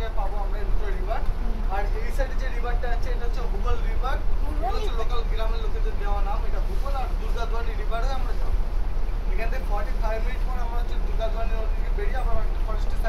জায়গায় পাবো আমরা এই দুটো রিভার। আর এই সাইডে যে রিভারটা আছে এটা হচ্ছে ভূগোল রিভার, এটা হচ্ছে লোকাল গ্রামের লোকেদের দেওয়া নাম। এটা ভূগোল আর দুর্গাদুয়ানি রিভারে আমরা যাবো। এখান থেকে 45 মিনিট পর আমরা হচ্ছে দুর্গাদুয়ানি নদী থেকে বেরিয়ে আবার একটা ফরেস্টের